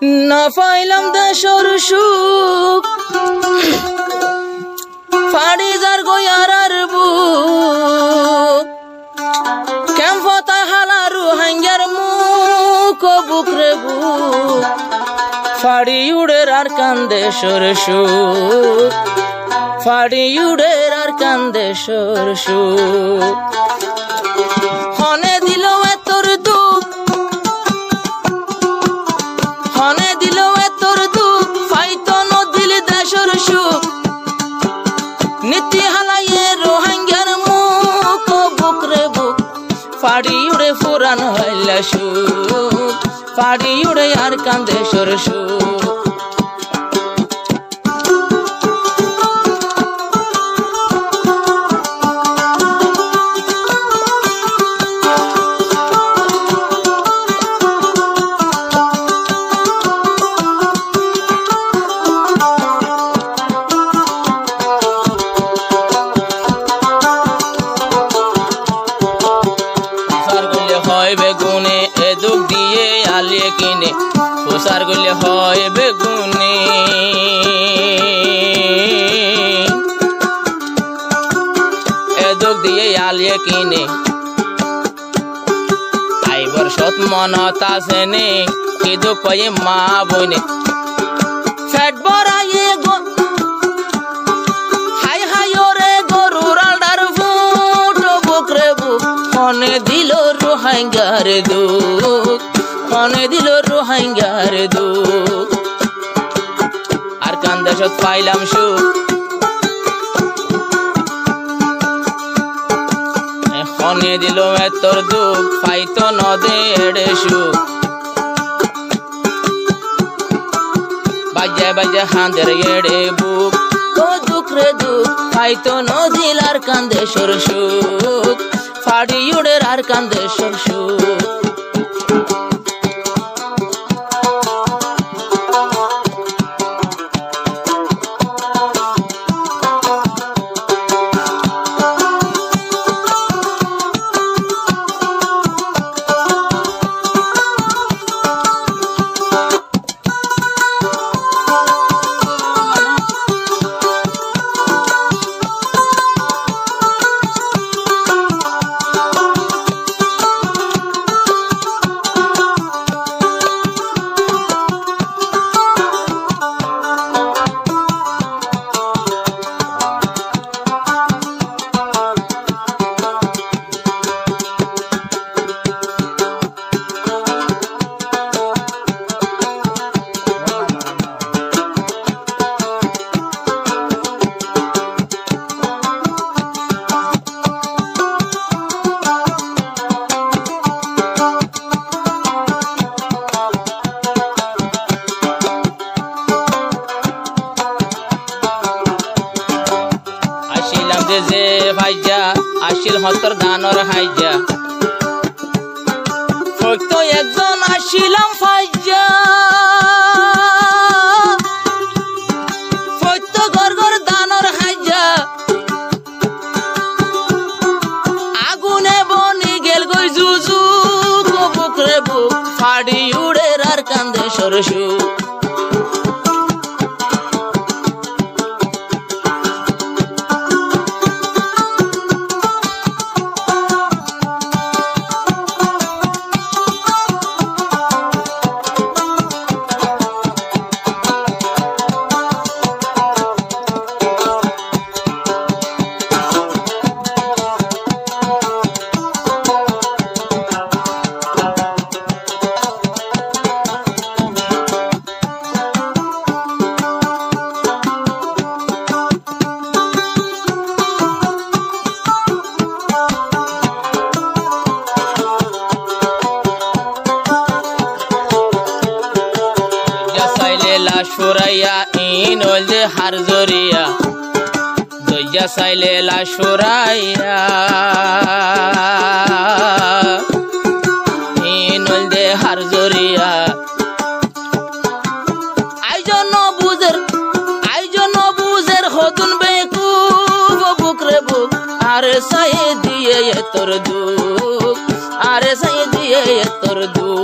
না পাইলাম দেশর সুখ ফাড়ি যার গয়ার আর বুক কেমফতা হালারু হাঙ্গার মুখ বুকরে বুক ফাড়ি উড়ের আর কান্দেশর সুখ ফাড়ি উড়ের আর কান্দেশর সুখ হনে দিল এতর দুঃখ হনে দিল এতর দুঃখ ফাইতো নদিল দেশর সুখ নীতি হালাইয়ে রোহাঙ্গার মুখ বুকরে বুক ফাড়ি উড়ে ফুরান হইলা সুখ ফাড়ি উড়ে আর কান্দেশর সুখ বেগুনে এ দুঃখ দিয়ে আলিয়ে কিনে প্রসার করলে হয় বেগুনে এ দুঃখ দিয়ে আলিয়ে কিনে আইবর সৎ মনত আছে নে কি দুঃখ পাইয়ে মা বইনে ফ্যাট বড়াইয়ে হাই হাই ওরে গরুর আলডার ফুট বুকরে বুক মনে দিল রোহাঙ্গার দুঃখ মনে দিল রোহাঙ্গার দুঃখ আর কান্দেশত পাইলাম সুখ মনে দিল এতর দুঃখ পাইতো নদে এড়ে সুখ বাজে বাজে হাঁদের এড়ে বুক ও দুঃখ রে দুঃখ পাইতো নদিল আর কান্দেশর সুখ ফাড়ি উড়ের আর কান্দেশর সুখ যে ভাইজা আসিল হতর দানর হাইজা হয়তো একজন আসিলাম ফাইজা হয়তো গরগর দানর হাইজা আগুনে বনি গেল গই জুজু বুকরে বুক ফাড়ি উড়ে আর কান্দেশর সুখ সুরাইয়া ইন ওলদে হার জরিয়া দইয়া সাইলে লা সুরাইয়া ইন ওলদে হার জরিয়া আইজন বুঝের হতুন বেকু বুকরে বুক আরে সাই দিয়ে তোর দুঃখ আরে সাই দিয়ে তোর দুঃখ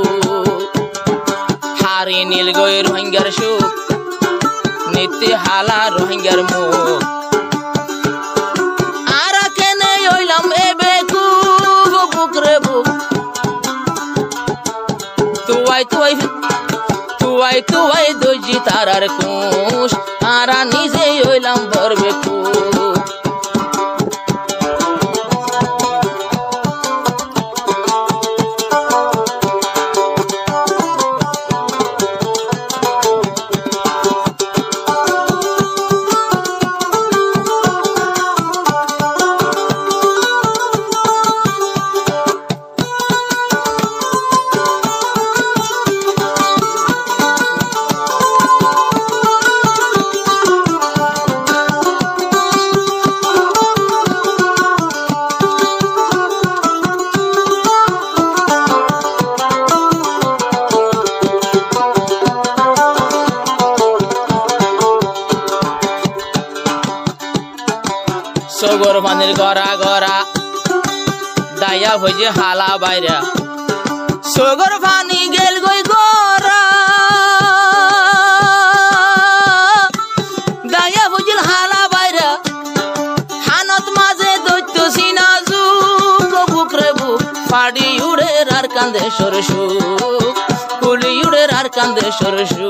হার বাড়ি নীল গই রোহিঙ্গার সুখ নীতি হালা রোহিঙ্গার মুখ আর কেনে হইলাম এ বেকুব বুক রে বুক তুয়াই দইজি তারার কুশ আরা নিজে হইলাম বড় বেকুব সগর পানির গড়া গড়া দায়া ভোজে হালা বাইরা সগর পানি গেল গই গড়া দায়া ভোজিল হালা বাইরা হানত মাঝে দৈত্য সিনা যুগ বুক রে বুক পাড়ি উড়ে আর কান্দে সরসু কুলি উড়ে আর কান্দে সরসু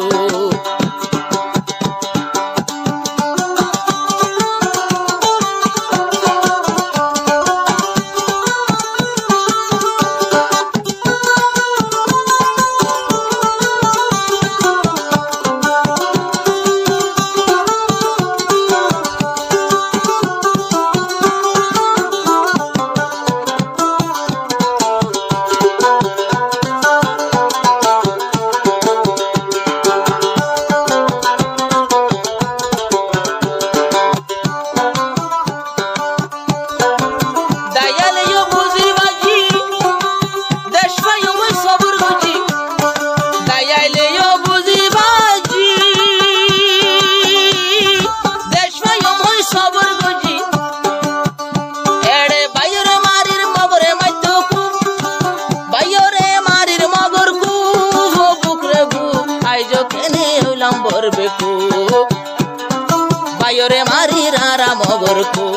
বাইরে মারি রারা মগরকু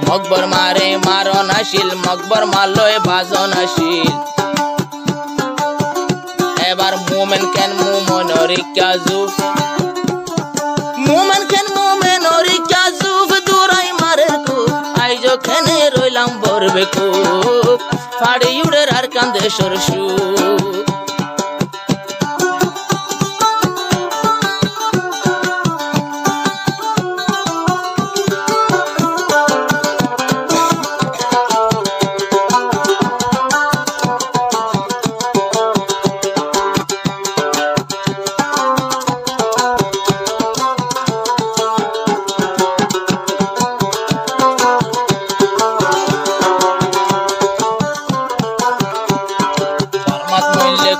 মকবর মারে মারন আসিল মকবর মালয় বাজন আসিল এবার মোমেন কেন মোমনরিকা জুফ মোমেন কেন মোমেনরিকা জুফ দূরাই মারে কু আইজ খেনে রইলাম বরবেকু ফাড়ি উড়ে আর কান্দে সরসু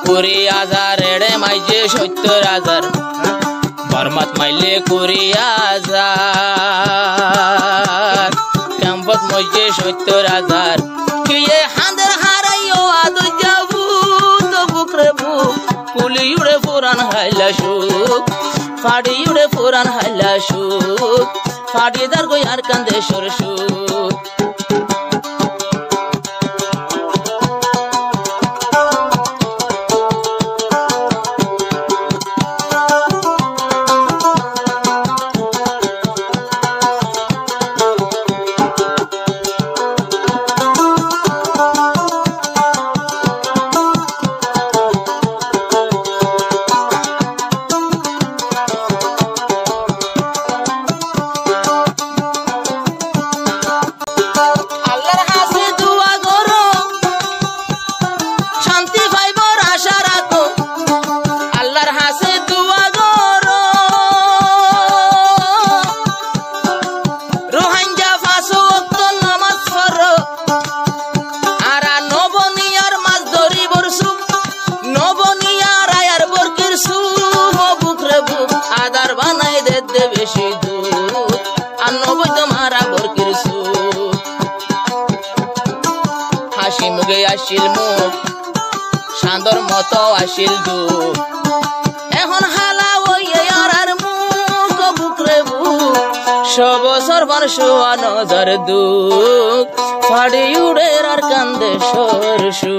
কুড়ি হাজার এড়ে মাইজে 70,000 বরমাত মাইলে 20,000 ক্যাম্পত মাইজে 70,000 কিয়ে হাঁদের হারাইও আদর যাবু তো বুকরে বুক কুলি উড়ে পুরান হাইলা সুখ ফাড়ি উড়ে পুরান হাইলা সুখ ফাড়ি দার গই আর কান্দে সরসুখ আসিল মুখ সান্দর মতো আসিল দুঃখ বছর পাঁচশো নজর দুঃখ ফাড়ি উড়ে আর কান্দে সরসু